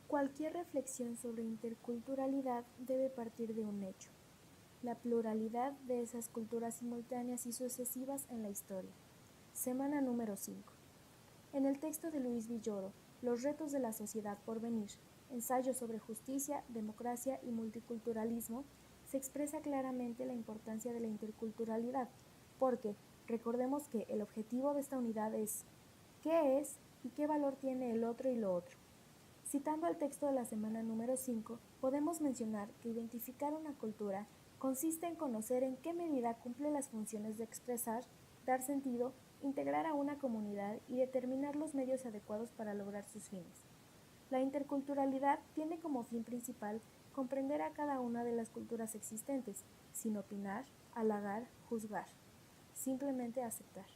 Cualquier reflexión sobre interculturalidad debe partir de un hecho: la pluralidad de esas culturas simultáneas y sucesivas en la historia. Semana número 5. En el texto de Luis Villoro, Los retos de la sociedad por venir, ensayo sobre justicia, democracia y multiculturalismo, se expresa claramente la importancia de la interculturalidad, porque recordemos que el objetivo de esta unidad es ¿qué es y qué valor tiene el otro y lo otro? Citando el texto de la semana número 5, podemos mencionar que identificar una cultura consiste en conocer en qué medida cumple las funciones de expresar, dar sentido, integrar a una comunidad y determinar los medios adecuados para lograr sus fines. La interculturalidad tiene como fin principal comprender a cada una de las culturas existentes, sin opinar, halagar, juzgar, simplemente aceptar.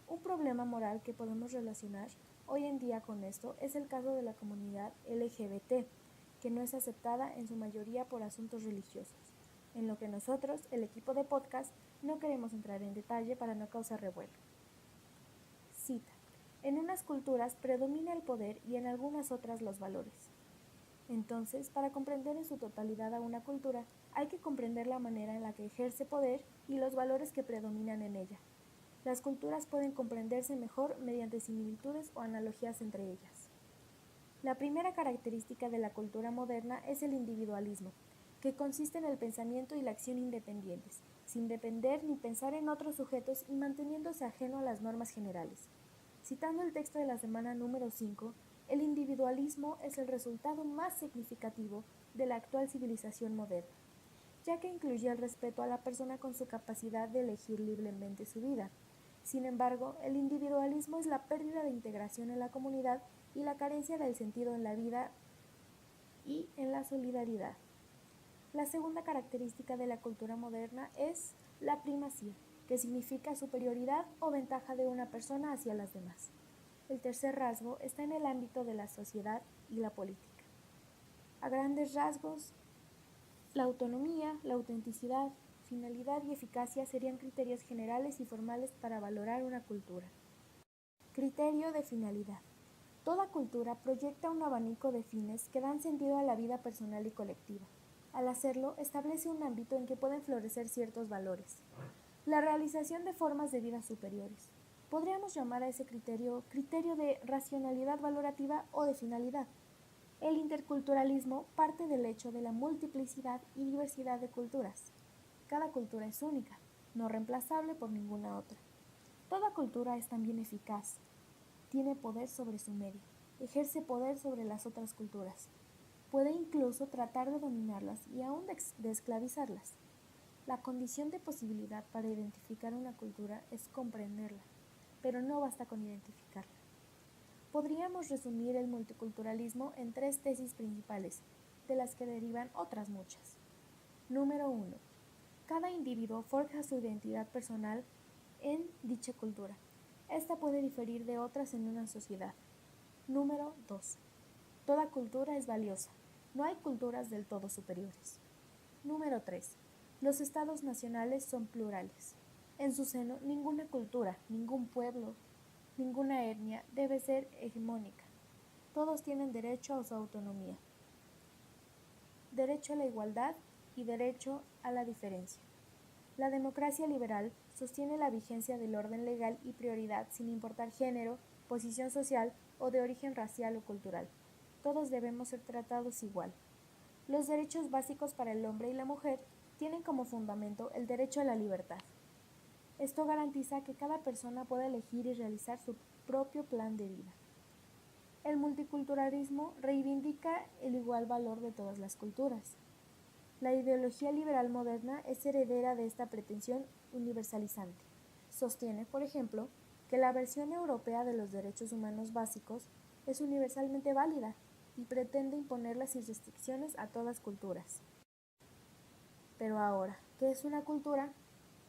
Un problema moral que podemos relacionar hoy en día con esto es el caso de la comunidad LGBT, que no es aceptada en su mayoría por asuntos religiosos, en lo que nosotros, el equipo de podcast, no queremos entrar en detalle para no causar revuelo. Cita: en unas culturas predomina el poder y en algunas otras los valores. Entonces, para comprender en su totalidad a una cultura, hay que comprender la manera en la que ejerce poder y los valores que predominan en ella. Las culturas pueden comprenderse mejor mediante similitudes o analogías entre ellas. La primera característica de la cultura moderna es el individualismo, que consiste en el pensamiento y la acción independientes, sin depender ni pensar en otros sujetos y manteniéndose ajeno a las normas generales. Citando el texto de la semana número 5, el individualismo es el resultado más significativo de la actual civilización moderna, ya que incluye el respeto a la persona con su capacidad de elegir libremente su vida. Sin embargo, el individualismo es la pérdida de integración en la comunidad y la carencia del sentido en la vida y en la solidaridad. La segunda característica de la cultura moderna es la primacía, que significa superioridad o ventaja de una persona hacia las demás. El tercer rasgo está en el ámbito de la sociedad y la política. A grandes rasgos, la autonomía, la autenticidad, finalidad y eficacia serían criterios generales y formales para valorar una cultura. Criterio de finalidad. Toda cultura proyecta un abanico de fines que dan sentido a la vida personal y colectiva. Al hacerlo, establece un ámbito en que pueden florecer ciertos valores. La realización de formas de vida superiores. Podríamos llamar a ese criterio de racionalidad valorativa o de finalidad. El interculturalismo parte del hecho de la multiplicidad y diversidad de culturas. Cada cultura es única, no reemplazable por ninguna otra. Toda cultura es también eficaz, tiene poder sobre su medio, ejerce poder sobre las otras culturas, puede incluso tratar de dominarlas y aún de esclavizarlas. La condición de posibilidad para identificar una cultura es comprenderla, pero no basta con identificarla. Podríamos resumir el multiculturalismo en 3 tesis principales, de las que derivan otras muchas. Número 1. Cada individuo forja su identidad personal en dicha cultura. Esta puede diferir de otras en una sociedad. Número 2. Toda cultura es valiosa. No hay culturas del todo superiores. Número 3. Los estados nacionales son plurales. En su seno, ninguna cultura, ningún pueblo, ninguna etnia debe ser hegemónica. Todos tienen derecho a su autonomía, derecho a la igualdad y derecho a la diferencia. La democracia liberal sostiene la vigencia del orden legal y prioridad sin importar género, posición social o de origen racial o cultural. Todos debemos ser tratados igual. Los derechos básicos para el hombre y la mujer tienen como fundamento el derecho a la libertad. Esto garantiza que cada persona pueda elegir y realizar su propio plan de vida. El multiculturalismo reivindica el igual valor de todas las culturas. La ideología liberal moderna es heredera de esta pretensión universalizante. Sostiene, por ejemplo, que la versión europea de los derechos humanos básicos es universalmente válida y pretende imponerlas sin restricciones a todas culturas. Pero ahora, ¿qué es una cultura?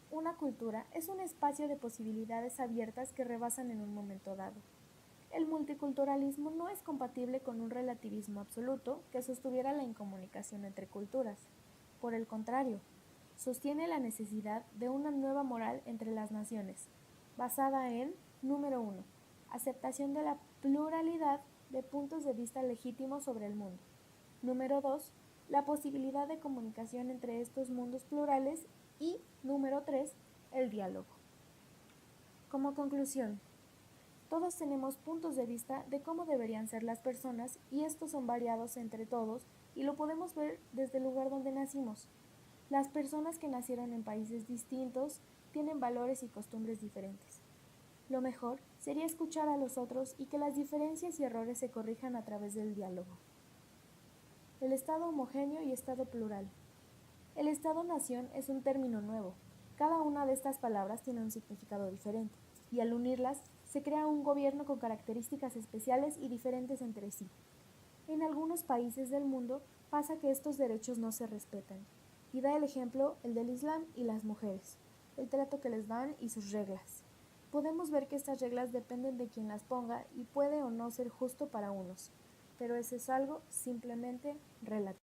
Una cultura es un espacio de posibilidades abiertas que rebasan en un momento dado. El multiculturalismo no es compatible con un relativismo absoluto que sostuviera la incomunicación entre culturas. Por el contrario, sostiene la necesidad de una nueva moral entre las naciones, basada en, número 1, aceptación de la pluralidad de puntos de vista legítimos sobre el mundo. Número 2, la posibilidad de comunicación entre estos mundos plurales y, número 3, el diálogo. Como conclusión, todos tenemos puntos de vista de cómo deberían ser las personas y estos son variados entre todos y lo podemos ver desde el lugar donde nacimos. Las personas que nacieron en países distintos tienen valores y costumbres diferentes. Lo mejor sería escuchar a los otros y que las diferencias y errores se corrijan a través del diálogo. El Estado homogéneo y Estado plural. El Estado-nación es un término nuevo. Cada una de estas palabras tiene un significado diferente, y al unirlas se crea un gobierno con características especiales y diferentes entre sí. En algunos países del mundo pasa que estos derechos no se respetan, y da el ejemplo el del Islam y las mujeres, el trato que les dan y sus reglas. Podemos ver que estas reglas dependen de quien las ponga y puede o no ser justo para unos, pero eso es algo simplemente relativo.